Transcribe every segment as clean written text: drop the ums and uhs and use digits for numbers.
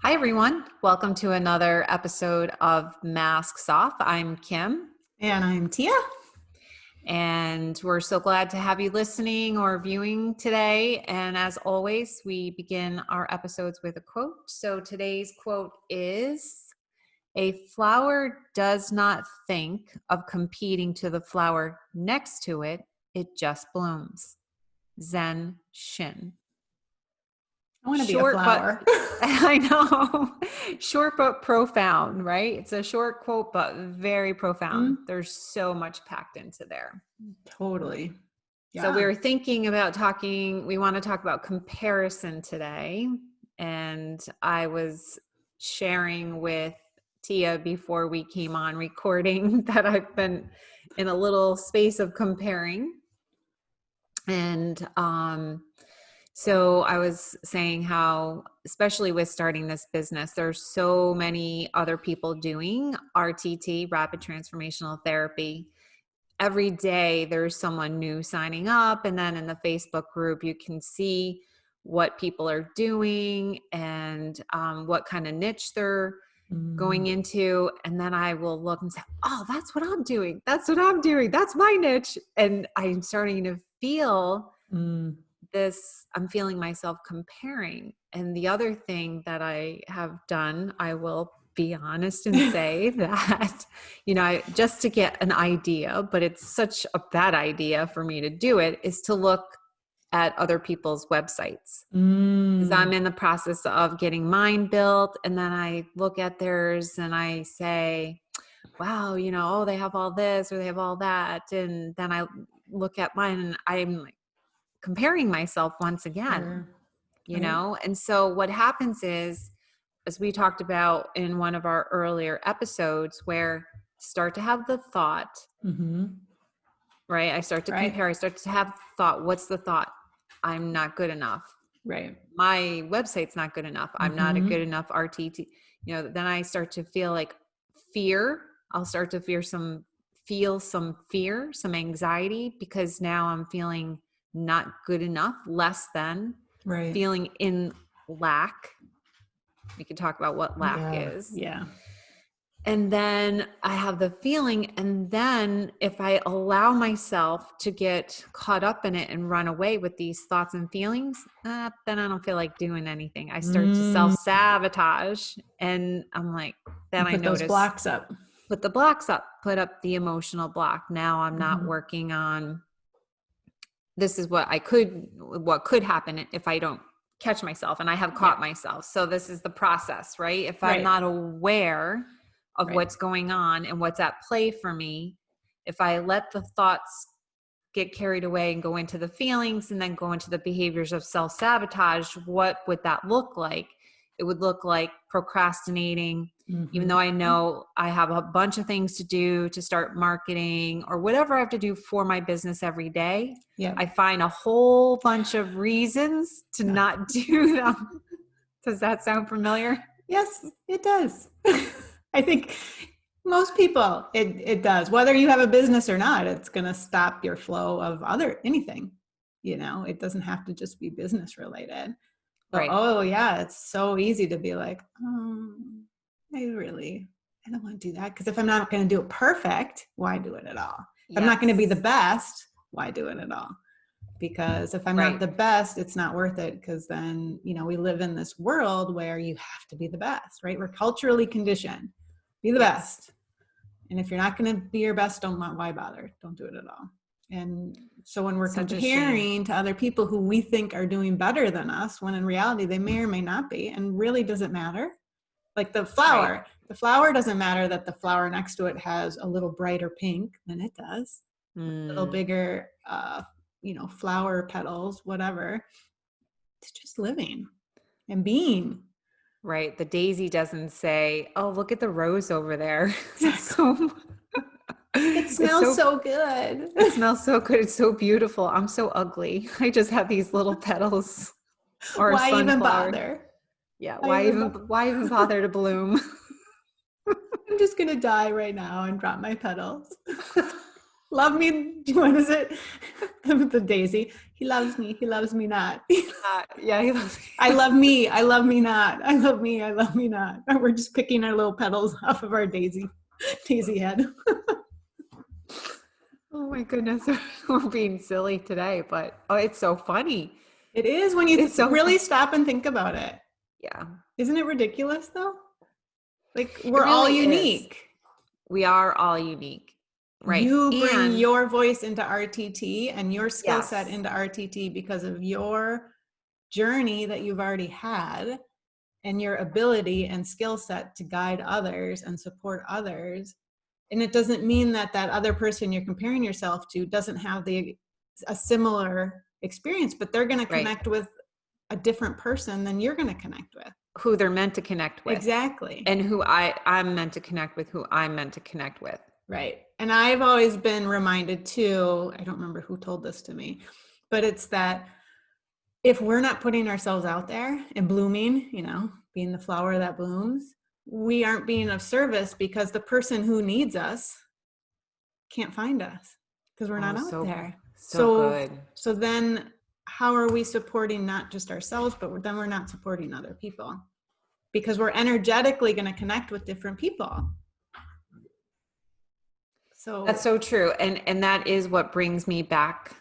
Hi, everyone. Welcome to another episode of Masks Off. I'm Kim, And I'm Tia. and we're so glad to have you listening or viewing today. And as always, we begin our episodes with a quote. So today's quote is, "A flower does not think of competing to the flower next to it. It just blooms." Zen Shin. I want to be a Short, but flower. I know, short but profound, right? It's a short quote, but very profound. There's so much packed into there. Totally. Yeah. So we were thinking about we want to talk about comparison today. And I was sharing with Tia before we came on recording that I've been in a little space of comparing. And, so I was saying how, especially with starting this business, there's so many other people doing RTT, rapid transformational therapy. Every day there's someone new signing up. And then in the Facebook group, you can see what people are doing and what kind of niche they're going into. And then I will look and say, oh, that's what I'm doing. That's what I'm doing. That's my niche. And I'm starting to feel this, I'm feeling myself comparing. And the other thing that I have done, I will be honest and say that, just to get an idea, but it's such a bad idea for me to do it, is to look at other people's websites. Because I'm in the process of getting mine built. And then I look at theirs and I say, wow, oh, they have all this or they have all that. And then I look at mine and I'm like, comparing myself once again, And so what happens is, as we talked about in one of our earlier episodes, where start to have the thought, right? I start to compare, I start to have thought. What's the thought? I'm not good enough. Right. My website's not good enough. I'm not a good enough RTT. Then I start to feel like fear. I'll start to feel some fear, some anxiety, because now I'm feeling not good enough, less than, feeling in lack. We can talk about what lack is. Yeah. And then I have the feeling, and then if I allow myself to get caught up in it and run away with these thoughts and feelings, then I don't feel like doing anything. I start to self-sabotage, and I'm like, then I notice, those blocks up. Put the blocks up, put up the emotional block. Now I'm not working on, this is what could happen if I don't catch myself, and I have caught myself. So this is the process, right? If I'm not aware of what's going on and what's at play for me, if I let the thoughts get carried away and go into the feelings and then go into the behaviors of self-sabotage, what would that look like? It would look like procrastinating, even though I know I have a bunch of things to do to start marketing or whatever I have to do for my business every day. I find a whole bunch of reasons to not do them. Does that sound familiar? Yes, it does. I think most people, it does. Whether you have a business or not, it's going to stop your flow of anything. It doesn't have to just be business related. But, it's so easy to be like, I don't want to do that. Because if I'm not going to do it perfect, why do it at all? If I'm not going to be the best, why do it at all? Because if I'm not the best, it's not worth it. Because then, we live in this world where you have to be the best, right? We're culturally conditioned. Be the best. And if you're not going to be your best, why bother? Don't do it at all. And so when we're comparing to other people who we think are doing better than us, when in reality they may or may not be, and really doesn't matter. Like the flower, the flower doesn't matter that the flower next to it has a little brighter pink than it does, a little bigger, flower petals, whatever. It's just living and being. Right. The daisy doesn't say, oh, look at the rose over there. It smells so good. It smells so good. It's so beautiful. I'm so ugly. I just have these little petals. Or why even bother? Yeah. Why even bother to bloom? I'm just going to die right now and drop my petals. Love me. What is it? The daisy. He loves me not. Yeah, he loves I love me. I love me not. I love me. I love me not. We're just picking our little petals off of our daisy head. Oh my goodness, we're being silly today, but oh, it's so funny. It is when you It's so really fun. stop and think about it. Yeah, Isn't it ridiculous though? Like it we're all really is. unique. We are all unique, right? You bring And your voice into RTT and your skill set yes, into RTT because of your journey that you've already had and your ability and skill set to guide others and support others. And it doesn't mean that that other person you're comparing yourself to doesn't have a similar experience, but they're going to right. connect with a different person than you're going to connect with. Who they're meant to connect with, Exactly. and who I'm meant to connect with, who I'm meant to connect with. Right. And I've always been reminded too, I don't remember who told this to me, but it's that if we're not putting ourselves out there and blooming, being the flower that blooms, we aren't being of service because the person who needs us can't find us because we're Oh, not out so there. so good. So then how are we supporting not just ourselves, but then we're not supporting other people because we're energetically going to connect with different people. So That's so true. And that is what brings me back,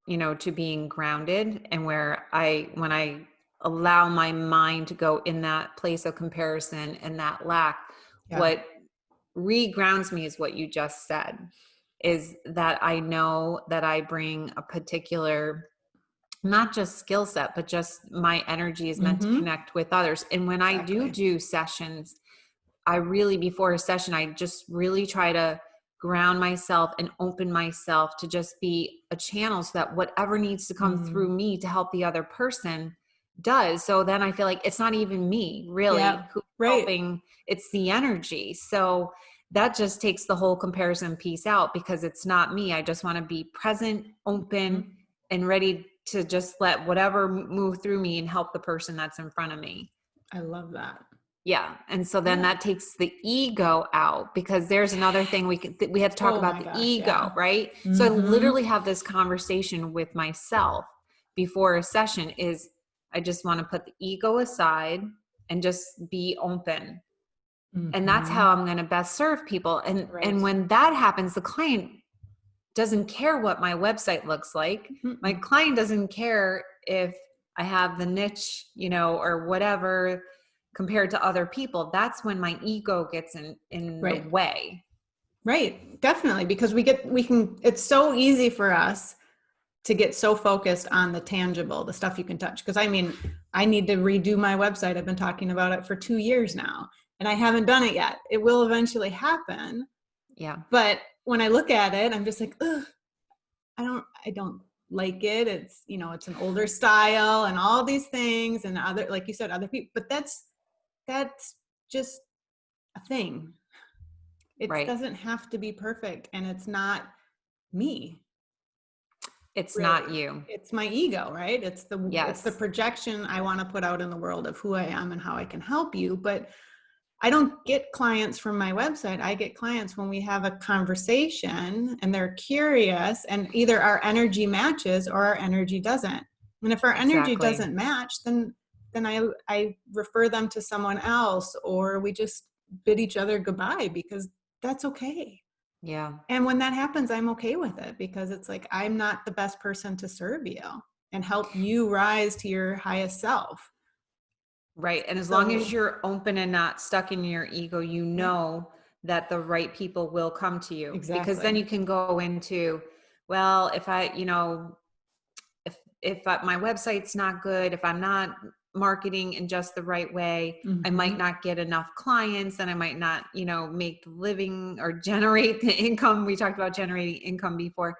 to being grounded, and when I allow my mind to go in that place of comparison and that lack, yeah. what regrounds me is what you just said, is that I know that I bring a particular, not just skill set, but just my energy is meant to connect with others. And when I do sessions, I really, before a session, I just really try to ground myself and open myself to just be a channel so that whatever needs to come through me to help the other person does. So then I feel like it's not even me really who's helping, it's the energy. So that just takes the whole comparison piece out because it's not me. I just want to be present, open, and ready to just let whatever move through me and help the person that's in front of me. I love that. Yeah. And so then that takes the ego out, because there's another thing we have to talk about, the ego, right? So I literally have this conversation with myself before a session is I just want to put the ego aside and just be open. And that's how I'm going to best serve people. And when that happens, the client doesn't care what my website looks like. My client doesn't care if I have the niche, or whatever compared to other people. That's when my ego gets in the way. Right. Definitely. Because it's so easy for us to get so focused on the tangible, the stuff you can touch. Because I need to redo my website. I've been talking about it for 2 years now and I haven't done it yet. It will eventually happen. Yeah. But when I look at it, I'm just like, ugh, I don't like it. It's, it's an older style and all these things and other, like you said, other people, but that's just a thing. It doesn't have to be perfect, and it's not me. It's really. not you. It's my ego, right? It's the projection I want to put out in the world of who I am and how I can help you. But I don't get clients from my website. I get clients when we have a conversation and they're curious, and either our energy matches or our energy doesn't. And if our energy doesn't match, then I refer them to someone else, or we just bid each other goodbye, because that's okay. Yeah. And when that happens, I'm okay with it, because it's like, I'm not the best person to serve you and help you rise to your highest self. Right. And as long as you're open and not stuck in your ego, that the right people will come to you. Exactly. Because then you can go into, well, if my website's not good, if I'm not marketing in just the right way, I might not get enough clients, and I might not, make the living or generate the income. We talked about generating income before.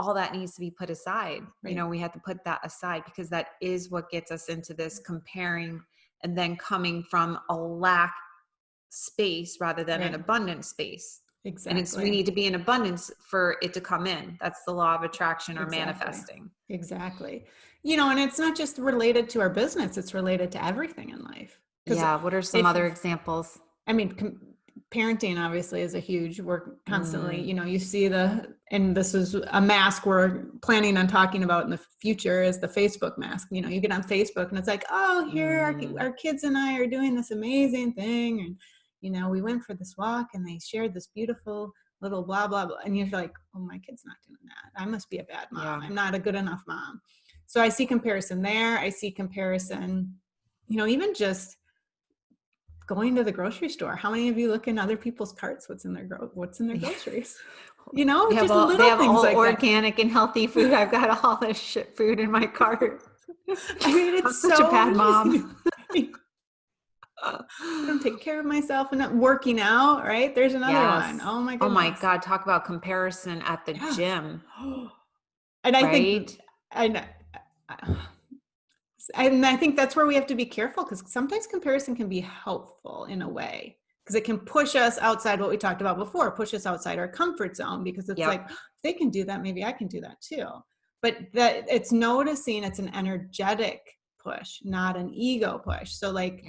All that needs to be put aside. We have to put that aside, because that is what gets us into this comparing and then coming from a lack space rather than an abundant space. Exactly. And we need to be in abundance for it to come in. That's the law of attraction or manifesting. Exactly. And it's not just related to our business, it's related to everything in life. Yeah. What are some other examples? parenting obviously is a huge, we're constantly, you see and this is a mask we're planning on talking about in the future, is the Facebook mask. You get on Facebook and it's like, oh, here our kids and I are doing this amazing thing. And, we went for this walk and they shared this beautiful little blah, blah, blah. And you're like, oh, my kid's not doing that. I must be a bad mom. Yeah. I'm not a good enough mom. So I see comparison there. I see comparison, even just going to the grocery store. How many of you look in other people's carts? What's in their groceries? They just have little things all like organic and healthy food. I've got all this shit food in my cart. I mean, it's I'm such a bad mom. I don't take care of myself, and not working out. Right? There's another one. Oh my goodness. Oh my God! Talk about comparison at the gym. And I think, and I think that's where we have to be careful, because sometimes comparison can be helpful in a way, because it can push us outside what we talked about before, push us outside our comfort zone, because it's like, if they can do that, maybe I can do that too. But that it's noticing it's an energetic push, not an ego push. So like,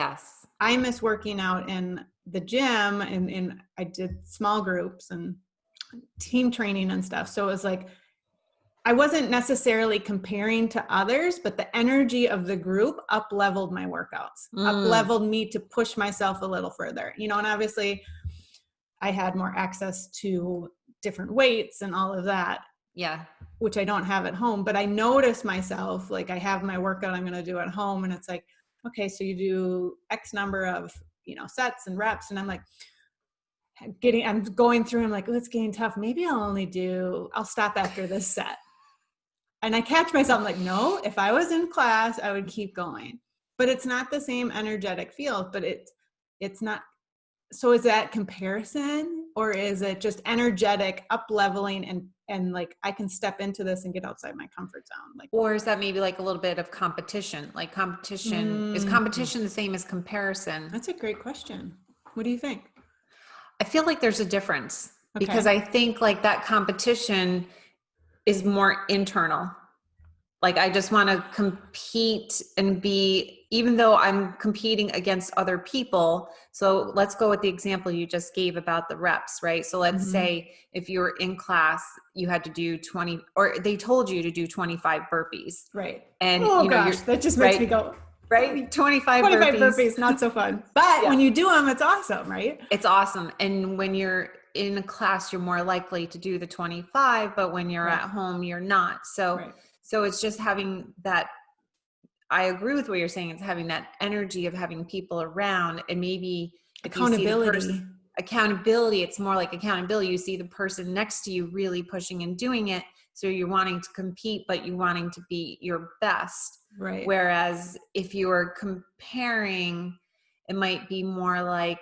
I miss working out in the gym, and I did small groups and team training and stuff. So it was like, I wasn't necessarily comparing to others, but the energy of the group up-leveled my workouts, up-leveled me to push myself a little further, and obviously I had more access to different weights and all of that. Yeah. Which I don't have at home, but I notice myself, like I have my workout I'm going to do at home, and it's like, okay, so you do X number of, sets and reps. And I'm like, I'm going through, I'm like, oh, it's getting tough. Maybe I'll stop after this set. And I catch myself, I'm like, no, if I was in class, I would keep going. But it's not the same energetic field, but it's not. So is that comparison, or is it just energetic up leveling and like, I can step into this and get outside my comfort zone? Like, or is that maybe like a little bit of competition? Like is competition the same as comparison? That's a great question. What do you think? I feel like there's a difference, because I think like that competition is more internal. Like, I just want to compete and even though I'm competing against other people. So let's go with the example you just gave about the reps, right? So let's say if you were in class, you had to do 20, or they told you to do 25 burpees. Right. And that just makes me go, right? 25 burpees, not so fun. But when you do them, it's awesome, right? It's awesome. And when you're in a class, you're more likely to do the 25, but when you're at home, you're not. So it's just having that. I agree with what you're saying. It's having that energy of having people around, and maybe accountability. Accountability. It's more like accountability. You see the person next to you really pushing and doing it. So you're wanting to compete, but you're wanting to be your best. Right. Whereas if you are comparing, it might be more like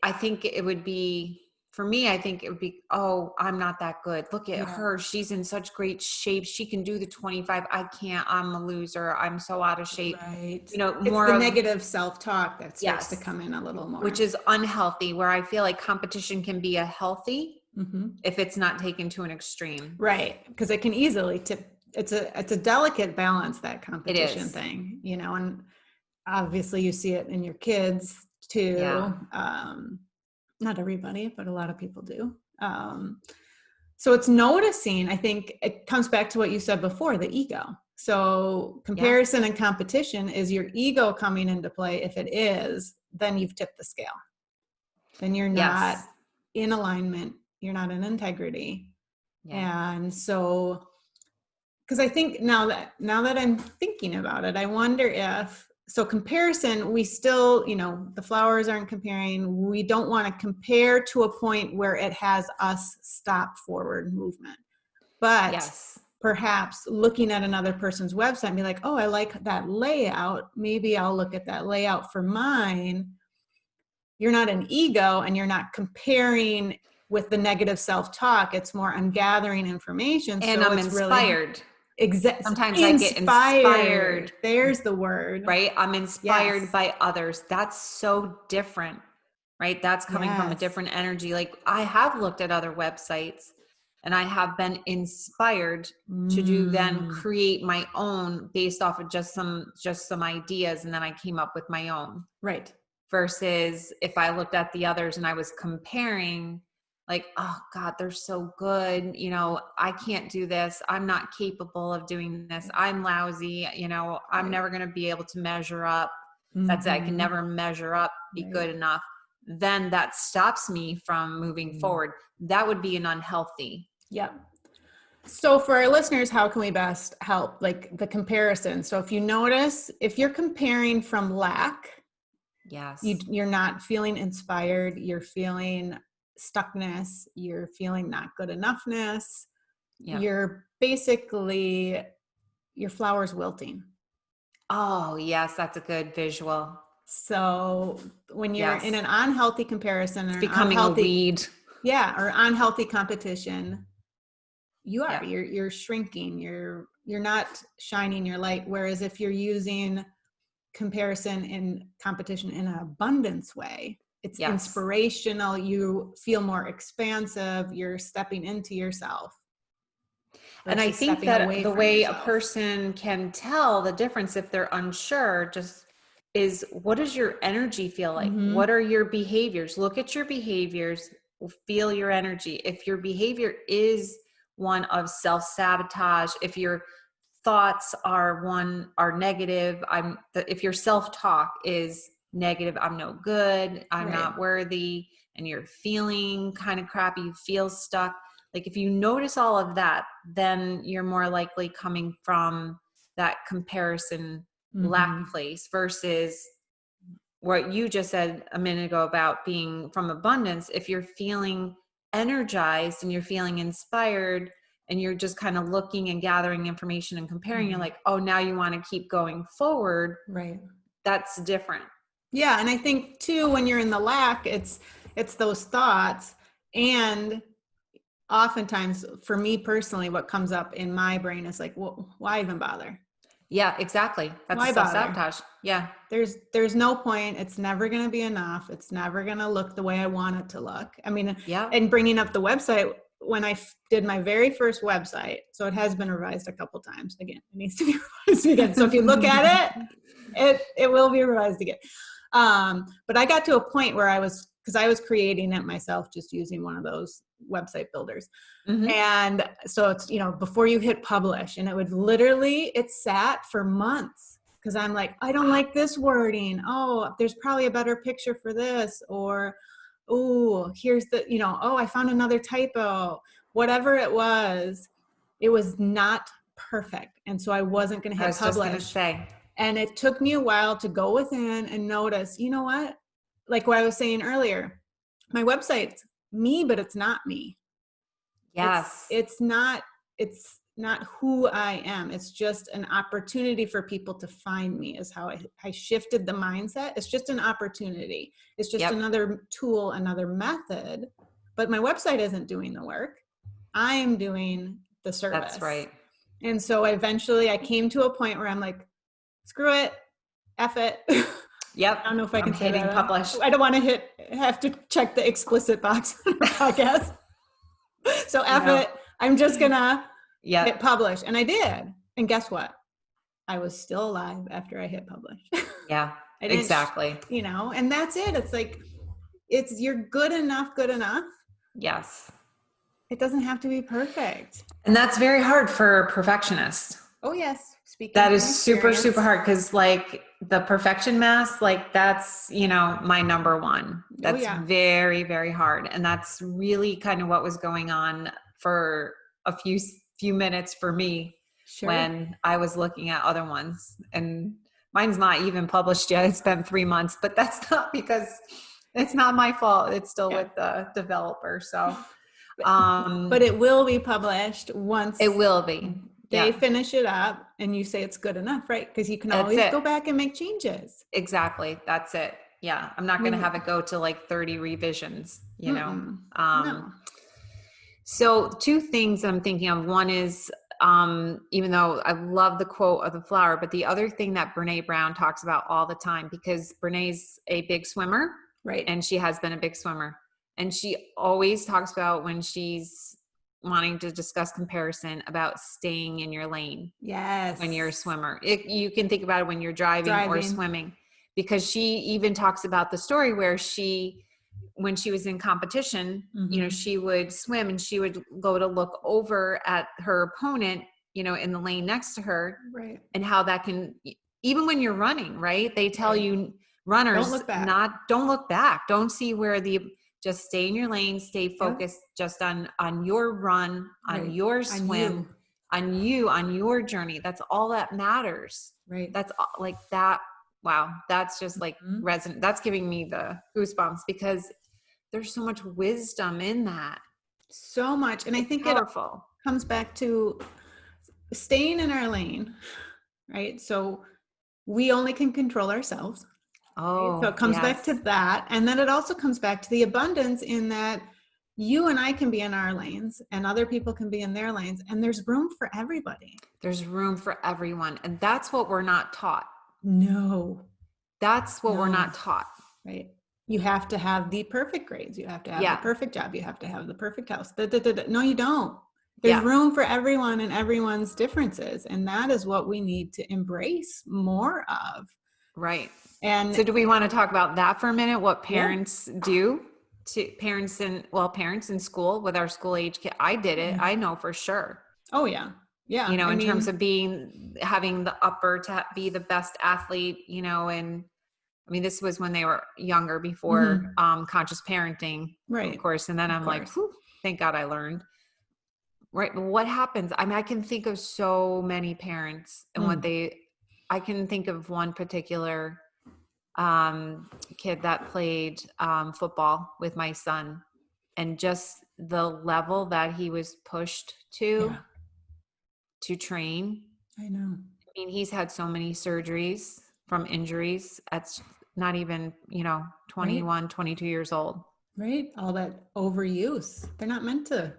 I think it would be, for me, I think it would be, oh, I'm not that good. Look at her. She's in such great shape. She can do the 25. I can't. I'm a loser. I'm so out of shape. Right. It's more the negative self-talk that starts to come in a little more. Which is unhealthy, where I feel like competition can be a healthy if it's not taken to an extreme. Right. Because it can easily tip. It's a delicate balance, that competition thing, and obviously you see it in your kids too. Yeah. Not everybody, but a lot of people do. So it's noticing, I think it comes back to what you said before, the ego. So comparison and competition is your ego coming into play. If it is, then you've tipped the scale. Then you're not in alignment. You're not in integrity. Yeah. And so, because I think now that I'm thinking about it, I wonder if, so comparison, we still, the flowers aren't comparing. We don't want to compare to a point where it has us stop forward movement. But perhaps looking at another person's website and be like, oh, I like that layout. Maybe I'll look at that layout for mine. You're not an ego, and you're not comparing with the negative self-talk. It's more, I'm gathering information. And so I'm inspired. Sometimes I get inspired. There's the word. Right? I'm inspired by others. That's so different, right? That's coming from a different energy. Like, I have looked at other websites and I have been inspired to then create my own based off of just some ideas. And then I came up with my own. Right. versus if I looked at the others and I was comparing, like, oh God, they're so good. You know, I can't do this. I'm not capable of doing this. I'm lousy. You know, I'm Right. never going to be able to measure up. That's it. I can Mhm. never measure up, be Right. good enough. Then that stops me from moving forward. That would be an unhealthy. Yep. So for our listeners, how can we best help? Like the comparison. So if you notice, if you're comparing from lack, Yes. you're not feeling inspired, you're feeling stuckness, you're feeling not good enoughness, Yeah. you're basically, your flower's wilting. Oh, yes. That's a good visual. So when you're in Yes. an unhealthy comparison It's or an becoming a unhealthy, weed. yeah, or unhealthy competition, Yeah. you're shrinking, you're not shining your light. Whereas if you're using comparison in competition in an abundance way, it's Yes. inspirational, you feel more expansive, you're stepping into yourself And I versus think stepping that away the from way a yourself. person can tell the difference if they're unsure just is, what does your energy feel like? What Mm-hmm. are your behaviors? Look at your behaviors, feel your energy. If your behavior is one of self-sabotage, if your thoughts are negative, if your self-talk is negative, I'm no good, I'm Right. not worthy, and you're feeling kind of crappy, you feel stuck, like if you notice all of that, then you're more likely coming from that comparison lack Mm-hmm. place versus what you just said a minute ago about being from abundance. If you're feeling energized and you're feeling inspired and you're just kind of looking and gathering information and comparing, you're like, oh, now you want to keep going forward. Right. That's different. Yeah, and I think too, when you're in the lack, it's those thoughts, and oftentimes for me personally, what comes up in my brain is like, well, why even bother? Yeah, exactly. That's a Why bother? self-sabotage. Yeah. There's no point. It's never going to be enough. It's never going to look the way I want it to look. I mean, Yeah. and bringing up the website, when I did my very first website, so it has been revised a couple times. Again, it needs to be revised again. So if you look at it will be revised again. But I got to a point where because I was creating it myself, just using one of those website builders. Mm-hmm. And so it's, before you hit publish, and it sat for months because I'm like, I don't like this wording. Oh, there's probably a better picture for this. Or, oh, here's oh, I found another typo. Whatever it was not perfect. And so I wasn't going to I hit was just going to publish. say. And it took me a while to go within and notice, you know what? Like what I was saying earlier, my website's me, but it's not me. Yes. It's not who I am. It's just an opportunity for people to find me, is how I shifted the mindset. It's just an opportunity. It's just Yep. another tool, another method. But my website isn't doing the work. I am doing the service. That's right. And so eventually I came to a point where I'm like, screw it, F it. Yep. I don't know if I can say hitting that. publish. I don't want to have to check the explicit box on our podcast. So F it. I'm just going to hit publish. And I did. And guess what? I was still alive after I hit publish. Yeah, I didn't, exactly. And that's it. It's like, you're good enough. Yes. It doesn't have to be perfect. And that's very hard for perfectionists. Oh, yes. Speaking That from is super, experience. super hard because like the perfection mask, like that's, my number one. That's very, very hard. And that's really kind of what was going on for a few minutes for me when I was looking at other ones. And mine's not even published yet. It's been 3 months, but that's not because it's not my fault. It's still with the developer. So, but it will be published once it will be. They finish it up and you say it's good enough, right? Because you can always go back and make changes. Exactly. That's it. Yeah. I'm not going to have it go to like 30 revisions, No. So 2 things I'm thinking of. One is, even though I love the quote of the flower, but the other thing that Brene Brown talks about all the time, because Brene's a big swimmer, right? And she has been a big swimmer. And she always talks about, when she's wanting to discuss comparison, about staying in your lane. Yes. When you're a swimmer, you can think about it when you're driving or swimming, because she even talks about the story where when she was in competition, she would swim and she would go to look over at her opponent, in the lane next to her. Right. And how that can, even when you're running, right? They tell you runners, don't look back. Don't see where just stay in your lane, stay focused just on your run, on your swim, on your journey. That's all that matters. Right. That's like that. Wow. That's just like resonant. That's giving me the goosebumps because there's so much wisdom in that. So much. And I think powerful. It comes back to staying in our lane, right? So we only can control ourselves. Oh, right? So it comes back to that. And then it also comes back to the abundance in that you and I can be in our lanes and other people can be in their lanes, and there's room for everybody. There's room for everyone. And that's what we're not taught. No. That's what we're not taught. Right. You have to have the perfect grades. You have to have the perfect job. You have to have the perfect house. No, you don't. There's room for everyone and everyone's differences. And that is what we need to embrace more of. Right. And so do we want to talk about that for a minute? What parents do to parents in school with our school age kid? I did it. I know for sure. Oh yeah. Yeah. In terms of having the upper to be the best athlete, and this was when they were younger before conscious parenting, right? Of course. And then I'm like, thank God I learned. Right. But what happens? I can think of so many parents and I can think of one particular kid that played football with my son, and just the level that he was pushed to train. I know. He's had so many surgeries from injuries. That's not even, 21, 22 years old. Right. All that overuse. They're not meant to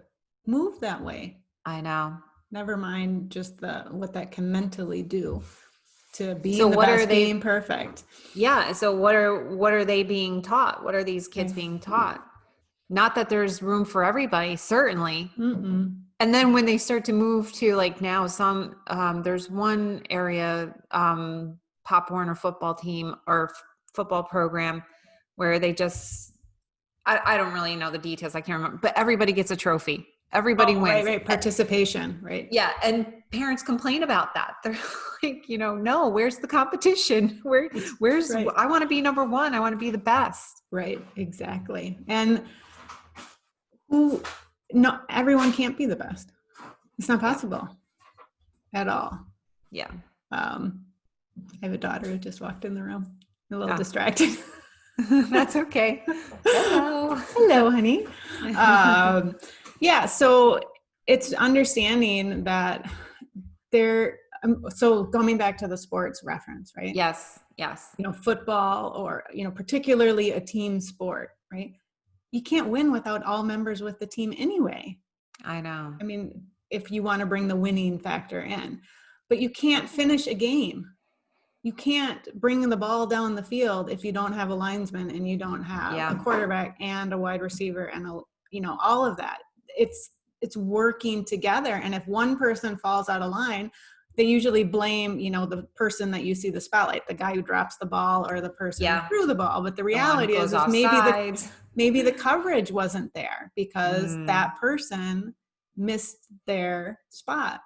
move that way. I know. Never mind just what that can mentally do to being the best, being perfect. Yeah. So what are they being taught? What are these kids being taught? Not that there's room for everybody, certainly. Mm-mm. And then when they start to move to like now there's one area, Pop Warner football team or football program where they just, I don't really know the details. I can't remember, but everybody gets a trophy. Everybody wins. Right. Participation. Right. Yeah. And parents complain about that. They're like, no, where's the competition? Where's, I want to be number one. I want to be the best. Right. Exactly. And everyone can't be the best. It's not possible at all. Yeah. I have a daughter who just walked in the room, a little distracted. That's okay. Hello, honey. So it's understanding that so coming back to the sports reference, right? Yes. Football or, particularly a team sport, right? You can't win without all members with the team anyway. I know. If you want to bring the winning factor in, but you can't finish a game. You can't bring the ball down the field if you don't have a linesman and you don't have a quarterback and a wide receiver and all of that. It's working together. And if one person falls out of line, they usually blame, the person that you see the spotlight, the guy who drops the ball or the person who threw the ball. But the reality is maybe the coverage wasn't there because that person missed their spot.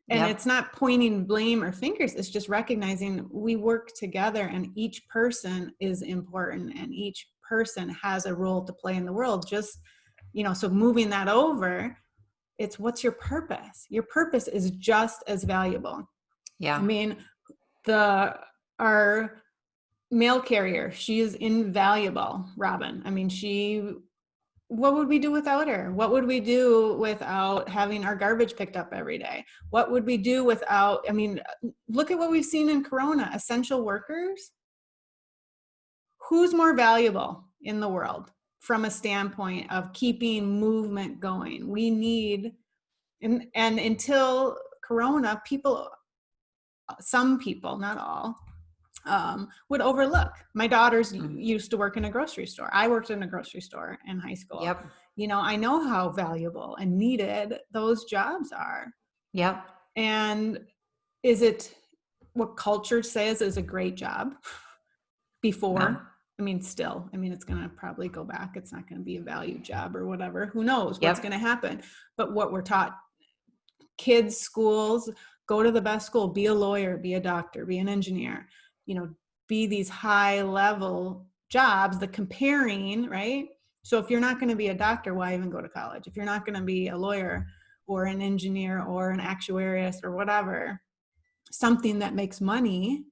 And it's not pointing blame or fingers. It's just recognizing we work together and each person is important and each person has a role to play in the world. Just, so moving that over, it's what's your purpose? Your purpose is just as valuable. Yeah. Our mail carrier, she is invaluable, Robin. What would we do without her? What would we do without having our garbage picked up every day? What would we do without, look at what we've seen in Corona, essential workers. Who's more valuable in the world from a standpoint of keeping movement going? We need, and until Corona, some people, not all, would overlook. My daughters used to work in a grocery store. I worked in a grocery store in high school. Yep. I know how valuable and needed those jobs are. Yep. And is it what culture says is a great job? before. No. I mean, still, I mean, it's going to probably go back. It's not going to be a valued job or whatever. Who knows what's going to happen? But what we're taught, kids, schools, go to the best school, be a lawyer, be a doctor, be an engineer, you know, be these high level jobs, the comparing, right? So if you're not going to be a doctor, why even go to college? If you're not going to be a lawyer or an engineer or an actuariist or whatever, something that makes money,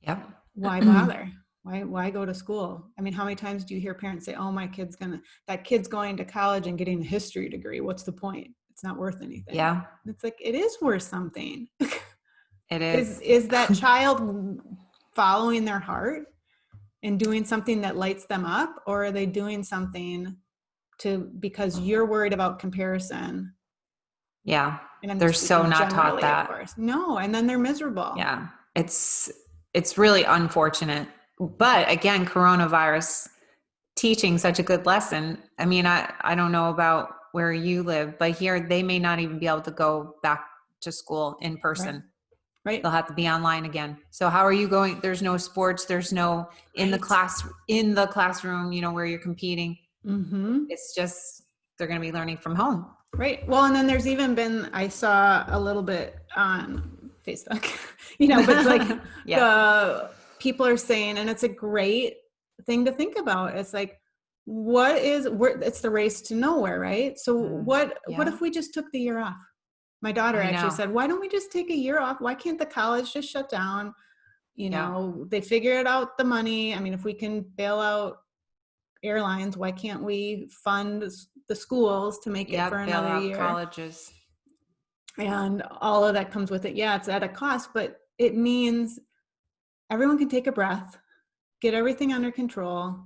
Yep. why bother? Why go to school? I mean, how many times do you hear parents say, oh, that kid's going to college and getting a history degree. What's the point? It's not worth anything. Yeah. It's like, it is worth something. It is. Is that child following their heart and doing something that lights them up, or are they doing something because you're worried about comparison? Yeah. And I'm They're so not taught generally, that. of course. No, and then they're miserable. Yeah. It's really unfortunate. But again, coronavirus teaching such a good lesson. I mean, I don't know about where you live, but here they may not even be able to go back to school in person. Right. They'll have to be online again. So how are you going? There's no sports. There's no in the classroom, you know, where you're competing. Mm-hmm. It's just, they're going to be learning from home. Right. Well, and then there's even been, I saw a little bit on Facebook, you know, but like the people are saying, and it's a great thing to think about. It's like, it's the race to nowhere, right? So what if we just took the year off? My daughter actually said, why don't we just take a year off? Why can't the college just shut down? You know, they figured out the money. I mean, if we can bail out airlines, why can't we fund the schools to make it for another year? Colleges. And all of that comes with it. Yeah, it's at a cost, but it means everyone can take a breath, get everything under control.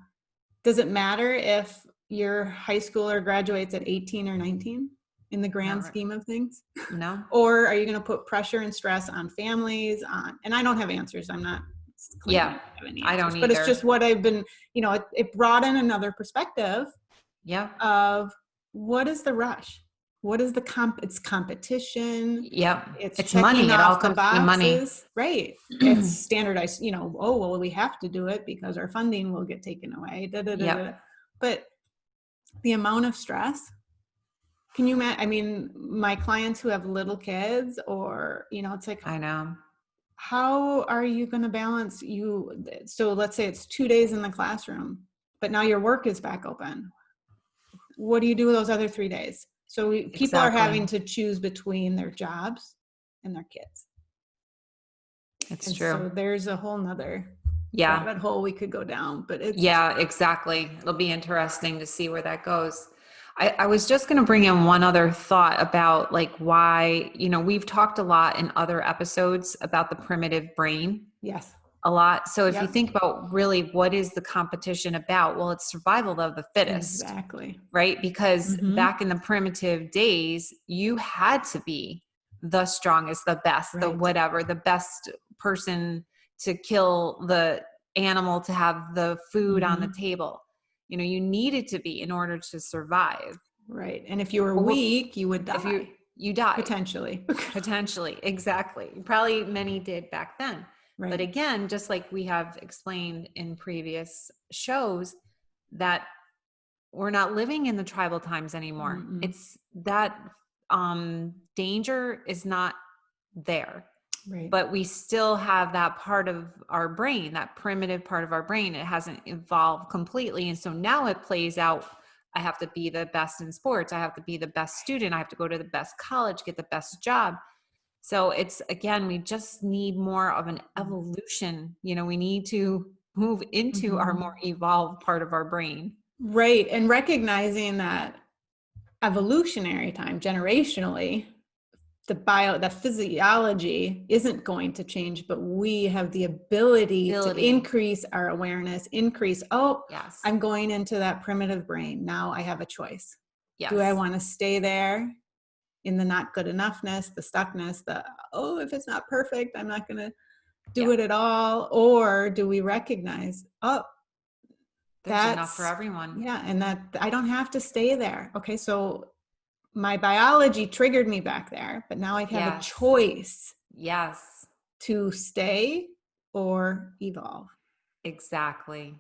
Does it matter if your high schooler graduates at 18 or 19 in the grand scheme of things? No. Or are you going to put pressure and stress on families, and I don't have answers. I'm not claiming I have any answers, I don't either. But it's just what I've been, you know, it brought in another perspective of what is the rush? What is it's competition. Yep. It's money. It all comes to money. Right. It's standardized, you know, oh, well, we have to do it because our funding will get taken away. But the amount of stress, can you imagine? I mean, my clients who have little kids, or, you know, it's like, I know. How are you going to balance so let's say it's 2 days in the classroom, but now your work is back open. What do you do with those other 3 days? So people are having to choose between their jobs and their kids. It's true. So there's a whole nother rabbit hole we could go down, but it's. Yeah, exactly. It'll be interesting to see where that goes. I was just going to bring in one other thought about like why, you know, we've talked a lot in other episodes about the primitive brain. Yes. A lot. So if you think about really what is the competition about? Well, it's survival of the fittest. Exactly. Right? Because back in the primitive days, you had to be the strongest, the best, the whatever, the best person to kill the animal, to have the food on the table. You know, you needed to be in order to survive. Right. And if you were weak, you would die. If you die. Potentially. Potentially. Exactly. Probably many did back then. Right. But again, just like we have explained in previous shows, that we're not living in the tribal times anymore. Mm-mm. It's that danger is not there. Right. But we still have that part of our brain, that primitive part of our brain. It hasn't evolved completely. And so now it plays out. I have to be the best in sports. I have to be the best student. I have to go to the best college, get the best job. So it's, again, we just need more of an evolution. You know, we need to move into our more evolved part of our brain. Right. And recognizing that evolutionary time, generationally, the physiology isn't going to change, but we have the ability to increase our awareness, I'm going into that primitive brain. Now I have a choice. Yes. Do I want to stay there in the not good enoughness, the stuckness, if it's not perfect, I'm not going to do it at all? Or do we recognize, that's enough for everyone. Yeah. And that I don't have to stay there. Okay. So my biology triggered me back there, but now I have a choice. Yes. To stay or evolve. Exactly.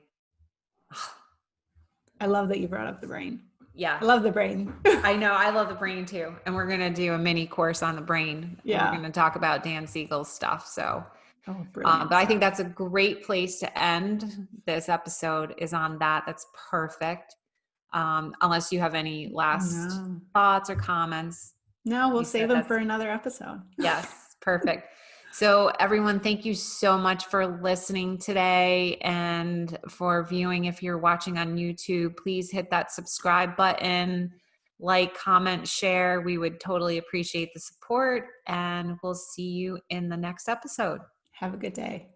I love that you brought up the brain. Yeah. I love the brain. I know. I love the brain too. And we're going to do a mini course on the brain. And we're Yeah. going to talk about Dan Siegel's stuff. So, Oh, brilliant. but I think that's a great place to end this episode, is on that. That's perfect. Unless you have any last thoughts or comments. No, we'll save them for another episode. Yes, perfect. So everyone, thank you so much for listening today and for viewing. If you're watching on YouTube, please hit that subscribe button, like, comment, share. We would totally appreciate the support, and we'll see you in the next episode. Have a good day.